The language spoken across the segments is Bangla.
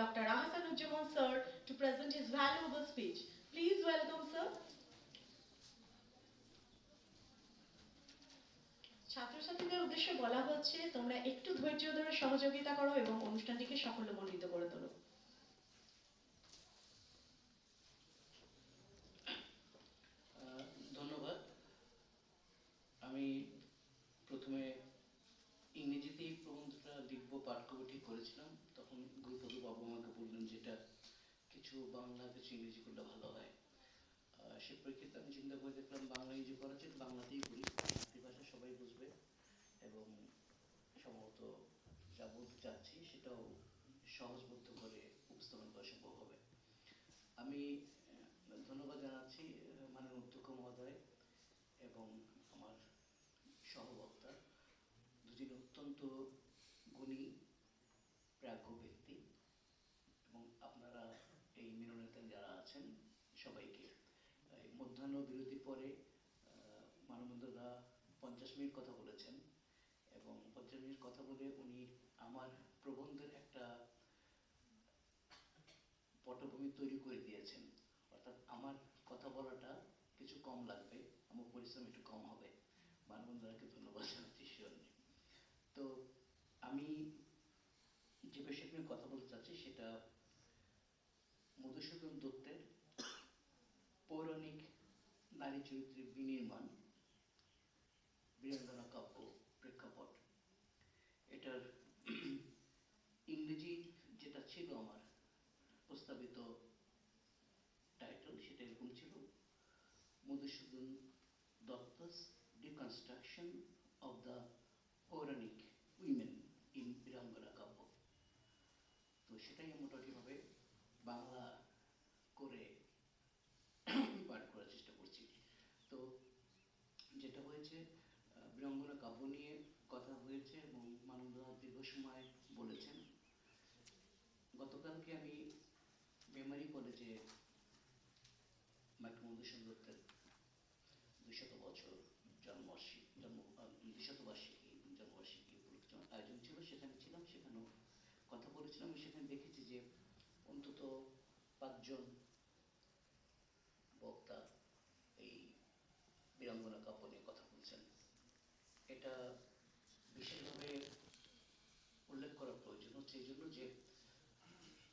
Dr. Ahsanuজ্জামান sir to present his valuable speech. Please welcome sir. ছাত্রছাত্রীদের উদ্দেশ্যে বলা হচ্ছে তোমরা একটু ধৈর্য ধরে সহযোগিতা করো এবং অনুষ্ঠানটিকে সাফল্যমণ্ডিত করে তোলো। ধন্যবাদ। আমি প্রথমে ইংরেজিতেই প্রবন্ধটা লিখব, পাঠ করব ঠিক করেছিলাম। তখন গুরুপদ বাবু আমাকে বললেন যেটা কিছু বাংলা কিছু ইংরেজি করলে ভালো হয়। সে প্রেক্ষিতে আমি চিন্তা করে দেখলাম বাংলা ইংরেজি করা হচ্ছে, বাংলাতেই করি, মাতৃভাষা সবাই বুঝবে এবং সম্ভবত যা বলতে চাচ্ছি সেটাও সহজবোধ্য করে উপস্থাপন করা সম্ভব হবে। আমি ধন্যবাদ জানাচ্ছি মাননীয় অধ্যক্ষ মহোদয় এবং আমার সহবক্তা দুজন অত্যন্ত গুণী প্রাজ্ঞ ব্যক্তি এবং আপনারা এই মিলনেতে যারা আছেন সবাইকে। মধ্যাহ্ন বিরতির পরে মানবেন্দ্রদা 50 মিনিট কথা বলেছেন এবং 50 মিনিট কথা বলে উনি আমার প্রবন্ধের একটা পটভূমি তৈরি করে দিয়েছেন। অর্থাৎ আমার কথা বলাটা কিছু কম লাগবে, আমার পরিশ্রম একটু কম হবে। মানবেন্দ্রদাকে ধন্যবাদ জানাচ্ছি সেজন্য। তো আমি যে বিষয়ে নিয়ে কথা বলতে চাচ্ছি সেটা মধুসূদন দত্তের পৌরাণিক নারী চরিত্রের বিনির্মাণ বীরাঙ্গনা কাব্য প্রেক্ষাপট। এটার ইংরেজি যেটা ছিল আমার প্রস্তাবিত টাইটেল সেটা এরকম ছিল, মধুসূদন দত্ত's deconstruction of the পৌরাণিক উইমেন ইন বীরাঙ্গনা কাব্য। তো সেটাই মোটামুটিভাবে বাংলা করে পাঠ করার চেষ্টা করছি। তো যেটা হয়েছে, বীরাঙ্গনা কাব্য নিয়ে কথা হয়েছে এবং মানবদা দীর্ঘ সময় বলেছেন। গতকালকে আমি মেমারি কলেজে মাইকেল মধুসূদন দত্তের 200 বছর জন্মবার্ষিকী উপলক্ষে আয়োজন ছিল, সেখানে ছিলাম, সেখানেও কথা বলেছিলাম। সেখানে দেখেছি যে অন্তত 5 জন বক্তা এই বীরাঙ্গনা কাব্য নিয়ে কথা বলছেন। এটা বিশেষভাবে উল্লেখ করা প্রয়োজন হচ্ছে এই জন্য যে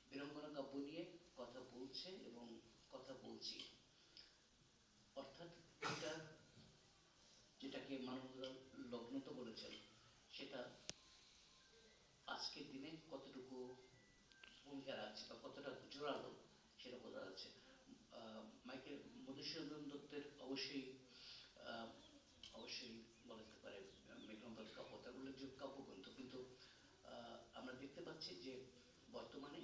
বীরাঙ্গনা কাব্য নিয়ে কথা বলছে এবং কথা বলছি। অর্থাৎ এটা যেটাকে মানবতা লগ্নত বলেছেন সেটা আজকের দিনে কতটুকু ভূমিকা রাখছে বা কতটা জোরালো সেটা বোঝা যাচ্ছে। মাইকেল মধুসূদন দত্তের অবশ্যই অবশ্যই বলা যেতে পারে মেঘনাদ কাব্য তার উল্লেখযোগ্য কাব্যগ্রন্থ, কিন্তু আমরা দেখতে পাচ্ছি যে বর্তমানে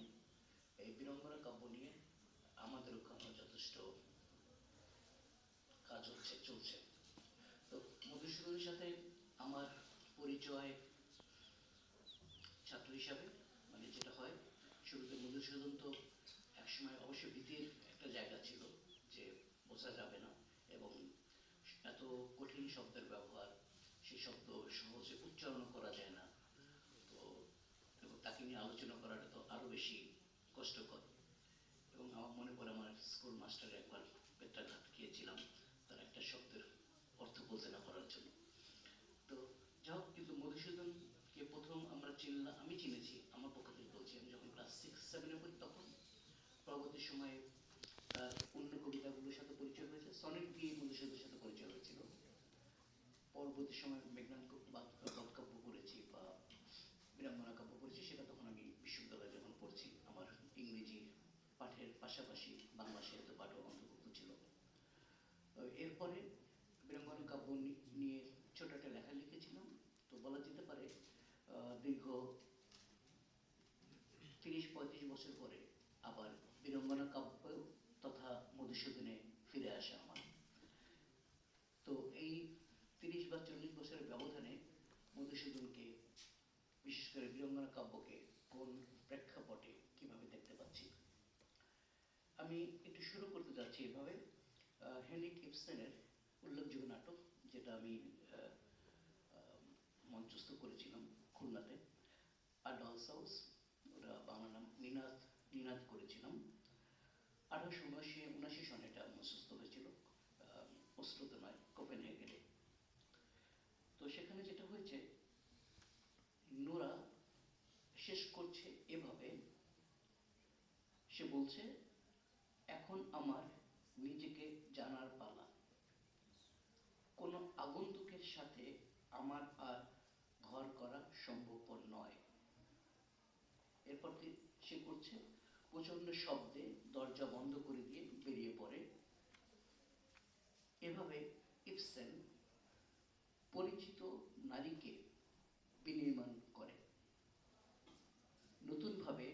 এই বীরাঙ্গনা কাব্য নিয়ে আমাদের ওখানে যথেষ্ট কাজ চলছে। তো মধুসূদনের সাথে আমার পরিচয় ছাত্র হিসাবে, মানে যেটা হয় শুরুতে মধুসূদন তো একসময় অবশ্য ভীতির একটা জায়গা ছিল যে বোঝা যাবে না এবং এত কঠিন শব্দের ব্যবহার, সেই শব্দ সহজে উচ্চারণ করা যায় না। তো এবং তাকে নিয়ে আলোচনা করাটা তো আরো বেশি কষ্টকর। এবং আমার মনে পড়ে আমার স্কুল মাস্টারে একবার পেট্রাঘাত খেয়েছিলাম তার একটা শব্দের অর্থ বলতে না পারার জন্য। তো যাই হোক, কিন্তু মধুসূদনকে প্রথম আমি চিনেছি আমার পক্ষ থেকে বলছি, আমি যখন ক্লাস 6-7-এ পড়ি তখন। পরবর্তী সময়ে তার অন্য কবিতাগুলোর সাথে পরিচয় হয়েছে, সনেট দিয়ে মধুসূদনের সাথে পরিচয় হয়েছিল। পরবর্তী সময় মেঘনাদ কাব্য পড়েছি বা বীরাঙ্গনা কাব্য পড়েছি, সেটা তখন আমি বিশ্ববিদ্যালয়ে যখন পড়ছি আমার ইংরেজি পাঠের পাশাপাশি বাংলা সাহিত্য পাঠও অন্তর্ভুক্ত ছিল। এরপরে বীরাঙ্গনা কাব্য নিয়ে ছোট একটা লেখা লিখেছিলাম। তো বলা যেতে পারে দীর্ঘ 30-35 বছর পরে আবার বীরাঙ্গনা কাব্য তথা মধুসূদনে ফিরে আসা আমার। তো এই 30 বা 40 বছরের ব্যবধানে মধুসূদনকে, বিশেষ করে বীরাঙ্গনা কাব্যকে কোন প্রেক্ষাপটে কিভাবে দেখতে পাচ্ছি, আমি একটু শুরু করতে যাচ্ছি এভাবে। হেনরিক ইবসেনের উল্লেখযোগ্য নাটক, যেটা আমি মঞ্চস্থ করেছিলাম খুলনাতে, আর ডলস হাউস, ওটা বাংলা নাম নিনাদ 1879 সনে এটা মঞ্চস্থ হয়েছিল, অস্ট্রোতে নয়, কোপেনহেগেনে। তো সেখানে যেটা হয়েছে, নোরা শেষ করছে এভাবে, সে বলছে, এখন আমার নিজেকে জানার পালা, কোনো আগন্তুকের সাথে আমার আর ঘর করা সম্ভবপর নয়। এরপর সে করছে, প্রচন্ড শব্দে দরজা বন্ধ করে দিয়ে বেরিয়ে পড়ে। এভাবে ইবসেন পরিচিত নারীকে বিনির্মাণ করে, নতুনভাবে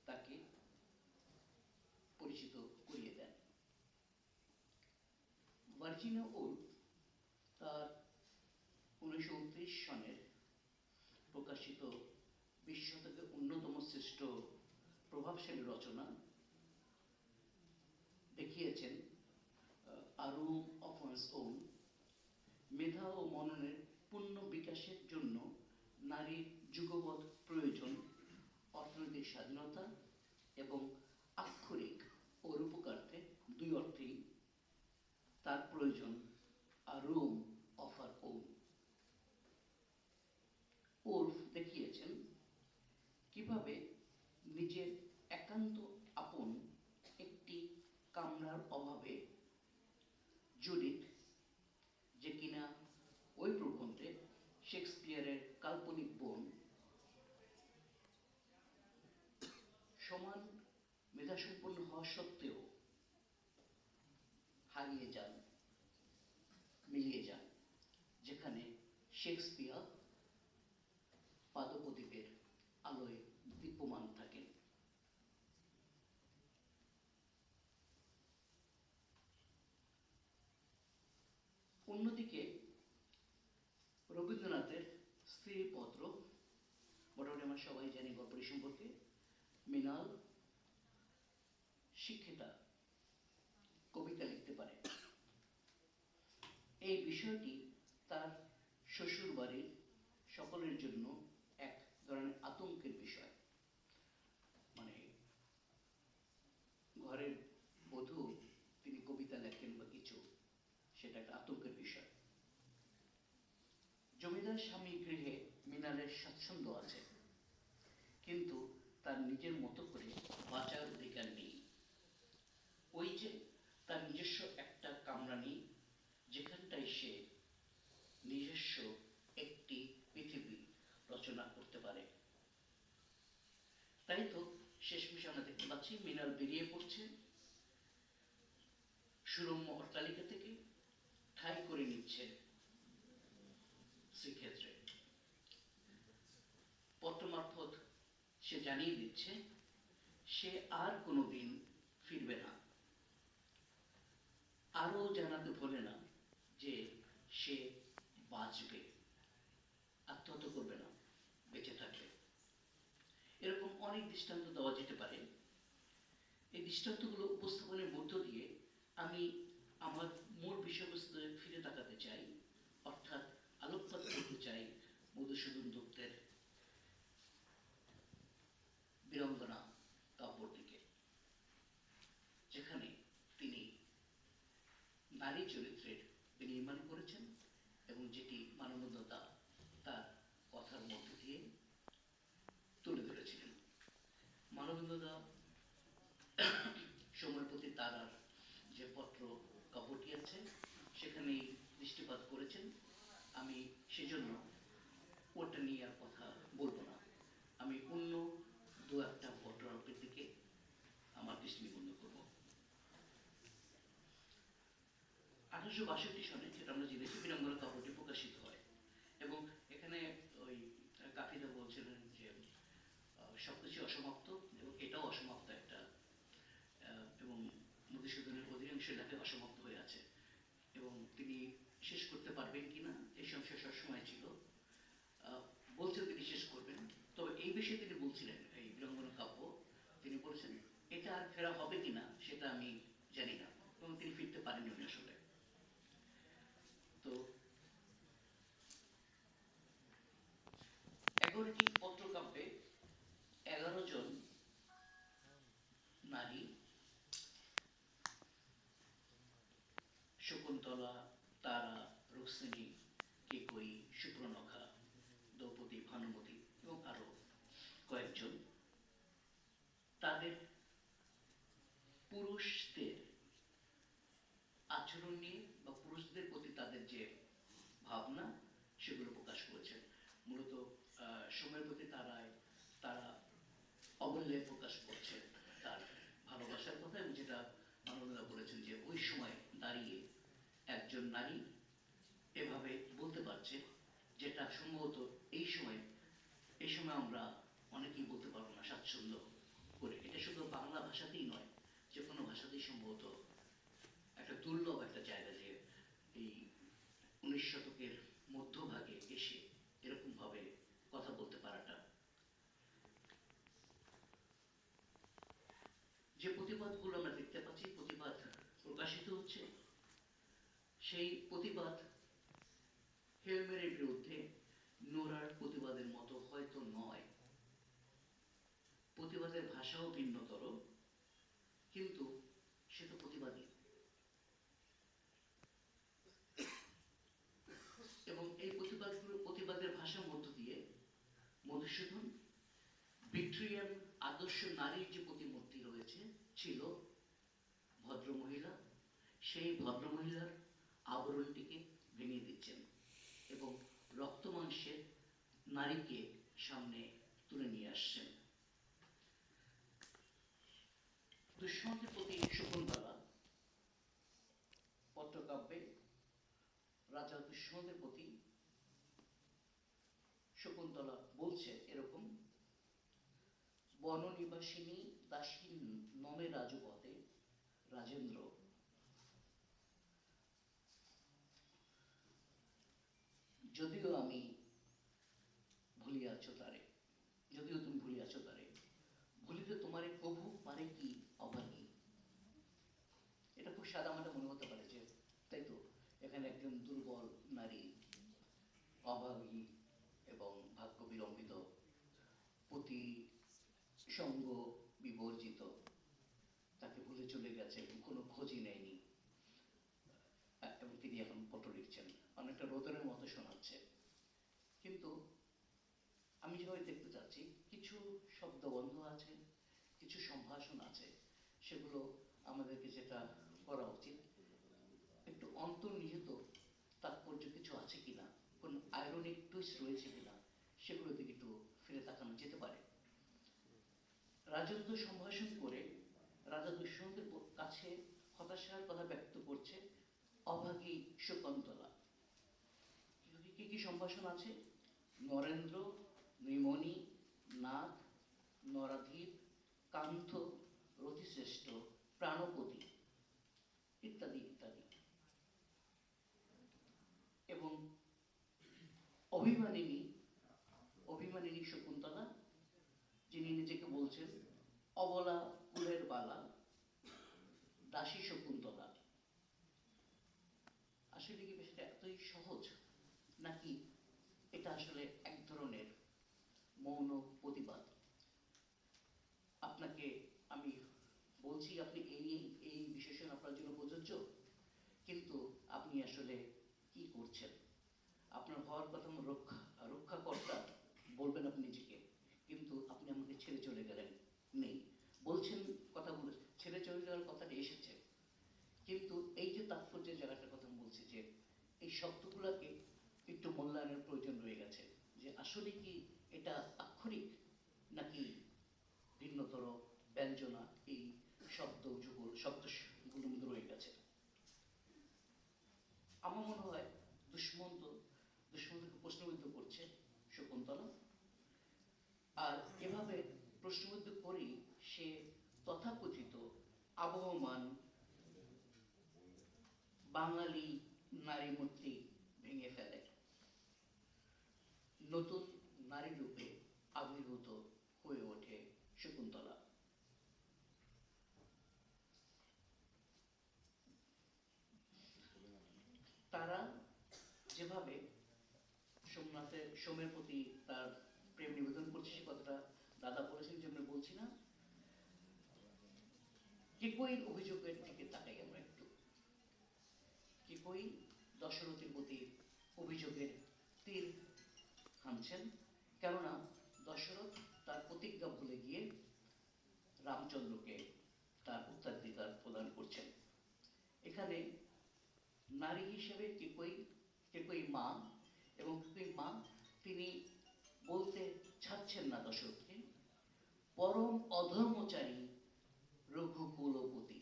তাকে পরিচিত করিয়ে দেন। ভার্জিনিয়া উলফ তার 1929 সনের প্রকাশিত 20 শতকের অন্যতম শ্রেষ্ঠ প্রভাবশালী রচনা দেখিয়েছেন, আ রুম অফ ওয়ান্স ওন, মেধা ও মননের পূর্ণ বিকাশের জন্য নারীর যুগপৎ প্রয়োজন, অর্থনৈতিক স্বাধীনতা এবং আক্ষরিক ও রূপকার্থে দুই অর্থেই তার প্রয়োজন, a room of her own. Woolf দেখিয়েছেন কিভাবে নিজের একান্ত আপন একটি কামরার অভাবে জুডিথ, যে কিনা ওই প্রবন্ধে শেক্সপিয়ারের কাল্পনিক বোন, সমান মেধাসম্পন্ন হওয়া সত্ত্বেও হারিয়ে যান, মিলিয়ে যান, যেখানে শেক্সপিয়ার পাদপ্রদীপের আলোয় দীপ্যমান থাকেন। অন্যদিকে রবীন্দ্রনাথের স্ত্রীপত্র, মোটামুটি আমরা সবাই জানি গল্পটি সম্পর্কে। মৃণাল শিক্ষিতা, কবিতা লিখতে পারে। এই বিষয়টি তার শ্বশুর বাড়ির সকলের জন্য এক ধরনের আতঙ্কের বিষয়। মানে ঘরের বধূ, তিনি কবিতা লেখেন বা কিছু, সেটা একটা আতঙ্কের বিষয়। জমিদার স্বামী গৃহে মৃণালের স্বাচ্ছন্দ্য আছে, কিন্তু তার নিজের মতো করে বাঁচার অধিকার নেই। ওই যে তার নিজস্ব একটা কামরা নেই, যেখানটায় সে নিজস্ব একটি পৃথিবী রচনা করতে পারে। তাই তো শেষমেশ আমরা দেখতে পাচ্ছি মৃণাল বেরিয়ে পড়ছে সুরম্য অট্টালিকা থেকে, ঠাঁই করে নিচ্ছে শ্রীক্ষেত্রে। পত্র মারফত সে জানিয়ে দিচ্ছে সে আর কোনোদিন ফিরবে না। আরো জানাতে ভোলে না যে সে বাঁচবে, আত্মহত্যা করবে না, বেঁচে থাকবে। এরকম অনেক দৃষ্টান্ত দেওয়া যেতে পারে। এই দৃষ্টান্তগুলো উপস্থাপনের মধ্য দিয়ে আমি আমার মূল বিষয়বস্তুতে ফিরে তাকাতে চাই, অর্থাৎ আলোকপাত করতে চাই মধুসূদন দত্তের বীরাঙ্গনা কাব্যটিকে, যেখানে তিনি নারী চরিত্রের বিনির্মাণ করেছেন এবং যেটি মানবতা তার কথার মধ্য দিয়ে তুলে ধরেছিলেন। মানবতা সময়পতি তারার যে পত্র কাব্যটি আছে সেখানেই দৃষ্টিপাত করেছেন। আমি সেজন্য ওটা নিয়ে আর কথা বলবো না, আমি অন্য দু একটা পত্রালোকের দিকে আমার দৃষ্টি নিবদ্ধ করব। 1862 সনে, যেটা আমরা জেনেছি, বীরাঙ্গনা কাব্যটি প্রকাশিত হয় এবং এখানে ওই কাফিদা বলছিলেন যে সবকিছু অসমাপ্ত এবং এটাও অসমাপ্ত একটা, এবং মধুসূদনের অধিকাংশ লেখা অসমাপ্ত হয়ে আছে এবং তিনি শেষ করতে পারবেন কিনা এই সংশয় সবসময় ছিল। বলছেন তিনি শেষ করবেন, তবে এই বিষয়ে তিনি বলছিলেন, এই বীরাঙ্গনা কাব্য তিনি বলেছেন এটা আর ফেরা হবে কিনা সেটা আমি জানি না, এবং তিনি ফিরতে পারেননি আসলে। তো 11টি পত্রকাব্যে 11 জন নারী রুক্মিণী, কেকই, সুপ্রনখা, দ্রৌপদী, ভানুমতি এবং আরো কয়েকজন তাদের পুরুষদের আচরণ নিয়ে বা পুরুষদের প্রতি তাদের যে ভাবনা সেগুলো প্রকাশ করেছেন। মূলত সময়ের প্রতি তারা অবল্যে প্রকাশ করছে তার ভালোবাসার কথা, এবং যেটা মানবদা বলেছেন যে ওই সময় দাঁড়িয়ে একজন নারী এভাবে বলতে পারছে, যেটা সম্ভবত এই সময় আমরা অনেকেই বলতে পারবো না স্বাচ্ছন্দ্য করে। এটা শুধু বাংলা ভাষাতেই নয়, যে কোনো ভাষাতেই সম্ভবত একটা দুর্লভ একটা জায়গা যে এই 19 শতকের মধ্যভাগে এসে এরকম ভাবে কথা বলতে পারাটা। যে প্রতিবাদগুলো আমরা দেখতে পাচ্ছি, প্রতিবাদ প্রকাশিত হচ্ছে, সেই প্রতিবাদ হেলমেটের বিরুদ্ধে নোরার প্রতিবাদের মতো হয়তো নয়, প্রতিবাদের ভাষাও ভিন্নতর, কিন্তু সে তো প্রতিবাদী। এবং এই প্রতিবাদের ভাষার মধ্য দিয়ে মধুসূদন ভিক্টোরিয়ান আদর্শ নারীর যে প্রতিমূর্তি রয়েছে ছিল ভদ্রমহিলা, সেই ভদ্রমহিলার আবরণটিকে ভেঙে দিচ্ছেন এবং রক্ত মাংসের নারীকে সামনে তুলে নিয়ে আসছেন। দুষ্মন্তের প্রতি শকুন্তলা পত্রকাব্যে রাজা দুষ্মন্তের প্রতি শকুন্তলা বলছে এরকম: বননিবাসিনী দাসী নমে রাজপথে রাজেন্দ্র, যদিও আমি ভুলিয়াছ তারে, যদিও তুমি ভুলিয়াছ তারে, ভুলিতে তোমারে প্রভু পারে কি অভাগী। এটা খুব সাদামাটা মনে হতে পারে, যে তাই তো এখানে একজন দুর্বল নারী, অভাগী এবং ভাগ্য বিলম্বিত, প্রতি সঙ্গ বিবর্জিত, তাকে ভুলে চলে গেছে, কোনো খোঁজই নেয়নি, এবং তিনি এখন পত্র লিখছেন, অনেকটা রোদনের মতো শোনাচ্ছে। কিন্তু আমি যেভাবে দেখতে চাচ্ছি, কিছু শব্দবন্ধ আছে, কিছু সম্ভাষণ আছে, সেগুলো আমাদেরকে যেটা করা উচিত, একটু অন্তর্নিহিত তাৎপর্য কিছু আছে কিনা, কোন আইরনিক টুইস্ট রয়েছে কিনা, সেগুলোর দিকে একটু ফিরে তাকানো যেতে পারে। রাজত্ব সম্ভাষণ করে রাজা দুষ্যন্তের কাছে হতাশার কথা ব্যক্ত করছে অভাগী শকুন্তলা। কি কি সম্ভাষণ আছে? নরেন্দ্র, নৃমণি, নাথ, নরাধীর, কান্ত, রতিশ্রেষ্ঠ, প্রাণপতি ইত্যাদি ইত্যাদি। এবং অভিমানিনী, অভিমানিনী শকুন্তলা, যিনি নিজেকে বলছেন অবলা কুলের বালা, দাসী শকুন্তলা। আসলে কি বিষয়টা এতই সহজ, নাকি এটা আসলে এক ধরনের মৌন প্রতিবাদ? আপনাকে আমি বলছি, আপনি এই বিশেষণ আপনার জন্য প্রযোজ্য, কিন্তু আপনি আসলে কি করছেন? আপনার হওয়ার কথা রক্ষাকর্তা বলবেন আপনি নিজেকে, কিন্তু আপনি আমাকে ছেড়ে চলে গেলেন, নেই বলছেন, কথাগুলো ছেড়ে চলে যাওয়ার কথাটা এসেছে, কিন্তু এই যে তাৎপর্যের জায়গাটার কথা বলছি, যে এই শব্দগুলোকে একটু মূল্যায়নের প্রয়োজন রয়ে গেছে, যে আসলে কি এটা আক্ষরিক নাকি ভিন্নতর ব্যঞ্জনা এই শব্দগুলোর মধ্যে রয়ে গেছে। আমার মনে হয় দুষ্মন্তকে প্রশ্নবিদ্ধ করছে শকুন্তলা, আর এভাবে প্রশ্নবিদ্ধ করেই সে তথাকথিত আবহমান বাঙালি নারী মূর্তি ভেঙে ফেলে, নতুন নারী রূপে আবির্ভূত হয়ে ওঠে শকুন্তলা। তারা যেভাবে সোমের প্রতি তার প্রেম নিবেদন করছে, সে কথাটা দাদা বলেছেন, যে আমরা বলছি না, কেকইর অভিযোগের দিকে তাকাই আমরা একটু। কেকই দশরথের প্রতি অভিযোগের তীর হানছেন, কেননা দশরথ তার প্রতিজ্ঞা ভুলে গিয়ে রামচন্দ্রকে তার উত্তরাধিকার প্রদান করছেন। এখানে নারী হিসেবে কেকই মা, এবং কেকই মা তিনি বলতে ছাড়ছেন না দশরথকে, পরম অধর্মচারী রঘুকুলপতি।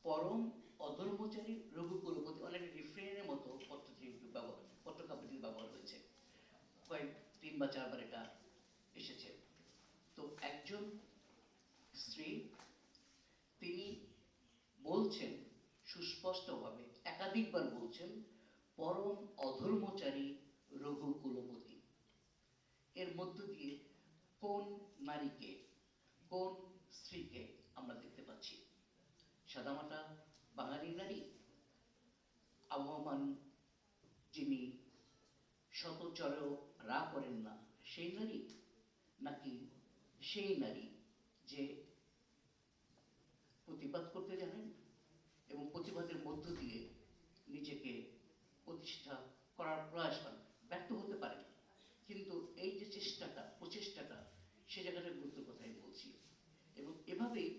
পরম অধর্মচারী রঘুকুলপতি অনেক রিফ্রেনের মতো পত্রকাব্যটির ব্যবহার হয়েছে, কয়েক 3 বা 4 বার এটা এসেছে। তো একজন স্ত্রী তিনি বলছেন সুস্পষ্টভাবে, একাধিকবার বলছেন, পরম অধর্মচারী রঘুকুলপতি। এর মধ্য দিয়ে কোন নারীকে, কোন স্ত্রীকে আমরা দেখতে পাচ্ছি? সাদামাটা বাঙালি নারী, আবহমান যিনি শতচরেও রা করেন না সেই নারী, নাকি সেই নারী যে প্রতিবাদ করতে জানেন এবং প্রতিবাদের মধ্য দিয়ে নিজেকে প্রতিষ্ঠা করার প্রয়াস করেন? ব্যর্থ হতে পারেন, কিন্তু এই যে প্রচেষ্টাটা, সে জায়গাটা গুরুত্বের কথাই বলছি। এবং এভাবেই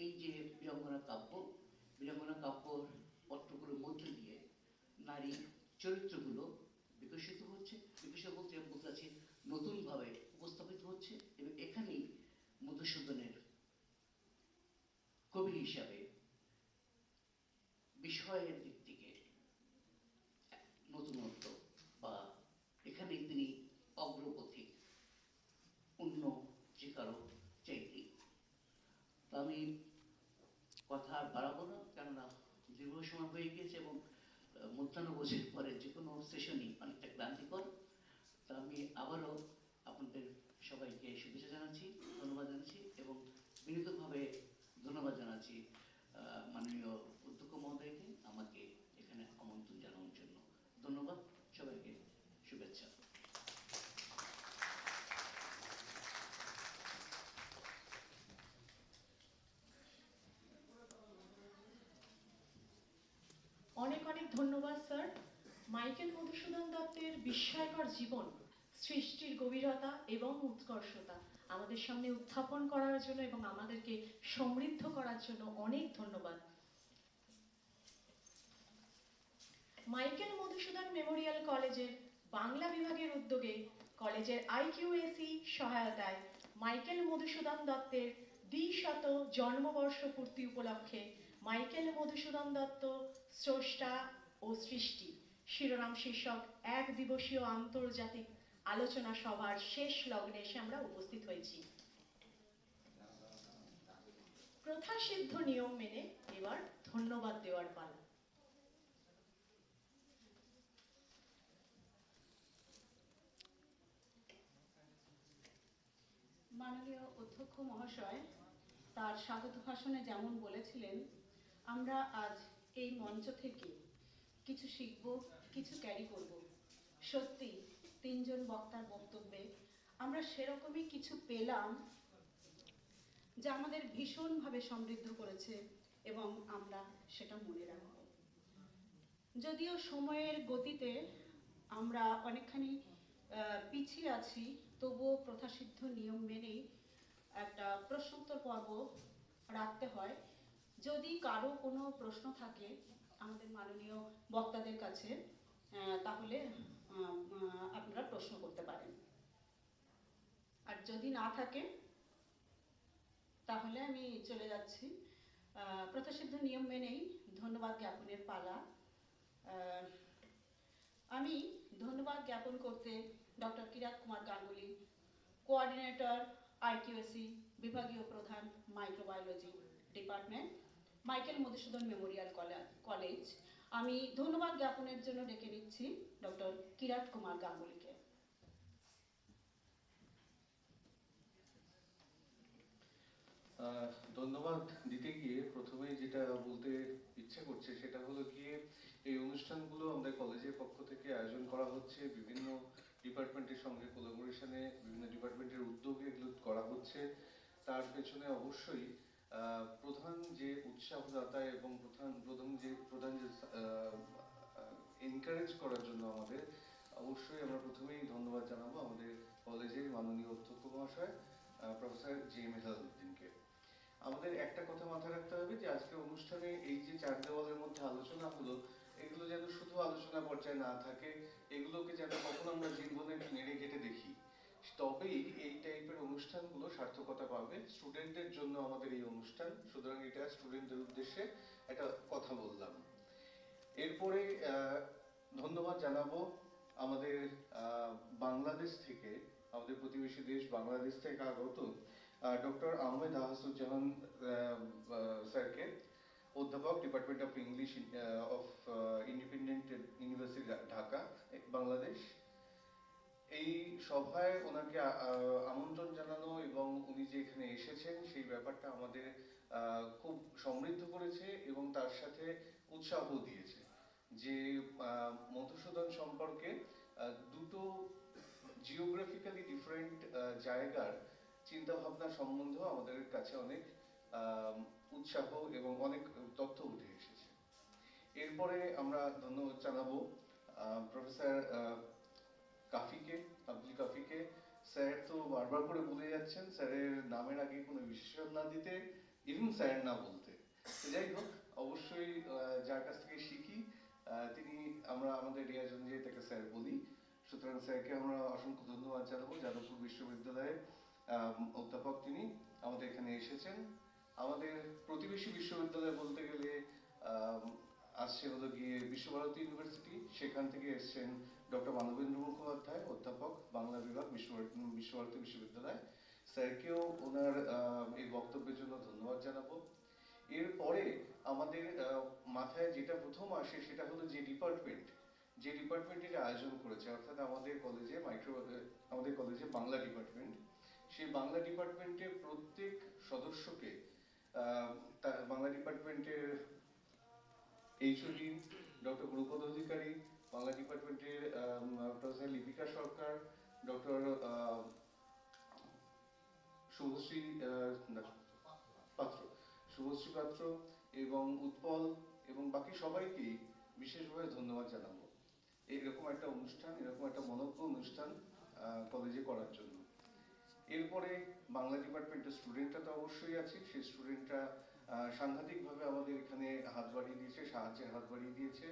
এই যে বীরাঙ্গনা কাব্য পত্রগুলোর মধ্য দিয়ে নারী চরিত্রগুলো বিকশিত হচ্ছে, বিকশিত বলতে বলতে চাচ্ছি নতুনভাবে উপস্থাপিত হচ্ছে। এবং এখানেই মধুসূদনের কবি হিসাবে বিষয়ের দিক থেকে নতুনত্ব, বা এখানেই তিনি অগ্রপথিক, উন্নতিকারক চাইতে। তো আমি কথা আর বাড়াবো না, কেননা দীর্ঘ সময় হয়ে গিয়েছে এবং মধ্যাহ্নভোজের পরে যে কোনো সেশনই অনেকটা ক্লান্তিকর। তো আমি আবারও আপনাদের সবাইকে শুভেচ্ছা জানাচ্ছি, ধন্যবাদ জানাচ্ছি, এবং বিনীতভাবে ধন্যবাদ জানাচ্ছি মাননীয় অধ্যক্ষ মহোদয়কে আমাকে এখানে আমন্ত্রণ জানানোর জন্য। ধন্যবাদ সবাইকে, শুভেচ্ছা। অনেক অনেক ধন্যবাদ স্যার। মাইকেল মধুসূদন দত্তের বিস্ময়কর জীবন, সৃষ্টির গভীরতা এবং উৎকর্ষতা আমাদের সামনে উত্থাপন করার জন্য এবং আমাদেরকে সমৃদ্ধ করার জন্য অনেক ধন্যবাদ। মাইকেল মধুসূদন মেমোরিয়াল কলেজের বাংলা বিভাগের উদ্যোগে কলেজের IQAC সহায়তায় মাইকেল মধুসূদন দত্তের দ্বিশত জন্মবর্ষ পূর্তি উপলক্ষে মাইকেল মধুসূদন দত্ত স্রষ্টা ও সৃষ্টি শিরোনাম শীর্ষক এক দিবসীয় আন্তর্জাতিক আলোচনা সভার শেষ লগ্নে এসে আমরা উপস্থিত হয়েছি। প্রথাসিদ্ধ নিয়ম মেনে এবার ধন্যবাদ দেওয়ার পালা। মাননীয় অধ্যক্ষ মহাশয় তার স্বাগত ভাষণে যেমন বলেছিলেন, আমরা আজ এই মঞ্চ থেকে কিছু শিখব, কিছু ক্যারি করব। সত্যি 3 জন বক্তার বক্তব্যে আমরা সেরকমই কিছু পেলাম যা আমাদের ভীষণভাবে সমৃদ্ধ করেছে এবং আমরা সেটা মনে রাখব। যদিও সময়ের গতিতে আমরা অনেকখানি পিছিয়ে আছি, তবুও প্রথাসিদ্ধ নিয়ম মেনেই একটা প্রশ্নোত্তর পর্ব রাখতে হয়। যদি কারো কোনো প্রশ্ন থাকে আমাদের মাননীয় বক্তাদের কাছে, তাহলে আপনারা প্রশ্ন করতে পারেন, আর যদি না থাকে তাহলে আমি চলে যাচ্ছি। প্রথাসিদ্ধ নিয়ম মেনেই ধন্যবাদ জ্ঞাপনের পালা। আমি ধন্যবাদ জ্ঞাপন করতে ডক্টর কিরাত কুমার গাঙ্গুলি, কোঅর্ডিনেটর IQAC, বিভাগীয় প্রধান microbiology department, Michael Madhusudan Memorial college, আমি ধন্যবাদ জ্ঞাপনের জন্য ডেকে নিচ্ছি ডক্টর কিরাত কুমার গাঙ্গুলিকে। ধন্যবাদ দিতে গিয়ে প্রথমেই যেটা বলতে ইচ্ছে করছে সেটা হলো গিয়ে এই অনুষ্ঠানগুলো আমাদের কলেজের পক্ষ থেকে আয়োজন করা হচ্ছে, বিভিন্ন ডিপার্টমেন্টের সঙ্গে কোলাবোরেশনে, বিভিন্ন ডিপার্টমেন্টের উদ্যোগে এগুলো করা হচ্ছে। তার পেছনে অবশ্যই প্রধান যে উৎসাহদাতা এবং প্রধান যে এনকারেজ করার জন্য আমাদের অবশ্যই আমরা প্রথমেই ধন্যবাদ জানাবো আমাদের কলেজের মাননীয় অধ্যক্ষ মহাশয় প্রফেসর JM হেলালুদ্দিনকে। আমাদের একটা কথা মাথায় রাখতে হবে যে আজকের অনুষ্ঠানে এই যে চার দেওয়ালের মধ্যে আলোচনা হলো, এগুলো যেন শুধু আলোচনা পর্যায়ে না থাকে, এগুলোকে যেন কখনো আমরা জীবনে একটু নেড়ে ঘেটে দেখি, তবেই এই টাইপের অনুষ্ঠানগুলো সার্থকতা পাবে। স্টুডেন্টদের জন্য আমাদের এই অনুষ্ঠান, সুতরাং এটা স্টুডেন্টদের উদ্দেশ্যে একটা কথা বললাম। এরপরে ধন্যবাদ জানাবো আমাদের বাংলাদেশ থেকে, আমাদের প্রতিবেশী দেশ বাংলাদেশ থেকে আগত ডক্টর আহমেদ আহসুজ্জামান স্যারকে, অধ্যাপক, department of English of independent university Dhaka, Bangladesh. এই সভায় ওনাকে আমন্ত্রণ জানানো এবং উনি যে এখানে এসেছেন সেই ব্যাপারটা আমাদের খুব সমৃদ্ধ করেছে এবং তার সাথে উৎসাহ দিয়েছে যে মধুসূদন সম্পর্কে দুটো জিওগ্রাফিক্যালি ডিফারেন্ট জায়গার চিন্তা ভাবনা সম্বন্ধেও আমাদের কাছে অনেক উৎসাহ এবং অনেক তথ্য উঠে এসেছে। এরপরে আমরা ধন্যবাদ জানাবো প্রফেসর কাফিকে, আব্দুল কাফিকে। স্যার তো বারবার করে বলে যাচ্ছেন স্যারের নামের আগে কোনো বিশেষণ না দিতে, ইভেন স্যার না বলতে। তো যাই হোক, অবশ্যই যার কাছ থেকে শিখি তিনি, আমরা আমাদের রেয়াজ অনুযায়ী তাকে স্যার বলি। সুতরাং স্যারকে আমরা অসংখ্য ধন্যবাদ জানাবো। যাদবপুর বিশ্ববিদ্যালয়ের অধ্যাপক তিনি আমাদের এখানে এসেছেন। আমাদের প্রতিবেশী বিশ্ববিদ্যালয় বলতে গেলে আসছে হলো গিয়ে বিশ্বভারতী ইউনিভার্সিটি, সেখান থেকে এসছেন ডক্টর মানবেন্দ্র মুখোপাধ্যায়, অধ্যাপক, বাংলা বিভাগ, বিশ্বভারতী বিশ্ববিদ্যালয়। স্যারকেও ওনার এই বক্তব্যের জন্য ধন্যবাদ জানাবো। এরপরে আমাদের মাথায় যেটা প্রথম আসে সেটা হলো যে ডিপার্টমেন্ট এটা আয়োজন করেছে, অর্থাৎ আমাদের কলেজে বাংলা ডিপার্টমেন্ট। সেই বাংলা ডিপার্টমেন্টের প্রত্যেক সদস্যকে বাংলা ডিপার্টমেন্টের HOD ডক্টর গুরুপদ অধিকারী, বাংলা ডিপার্টমেন্টের প্রফেসর লিপিকা সরকার, ডক্টর শুভশ্রী পাত্র এবং উৎপল এবং বাকি সবাইকেই বিশেষভাবে ধন্যবাদ জানাবো এরকম একটা অনুষ্ঠান, এরকম একটা মনোজ্ঞ অনুষ্ঠান কলেজে করার জন্য। এরপরে বাংলা ডিপার্টমেন্টের স্টুডেন্টরা তো অবশ্যই আছে, সেই স্টুডেন্টরা সাংঘাতিকভাবে আমাদের এখানে হাত বাড়িয়ে দিয়েছে, সাহায্যের হাত বাড়িয়ে দিয়েছে।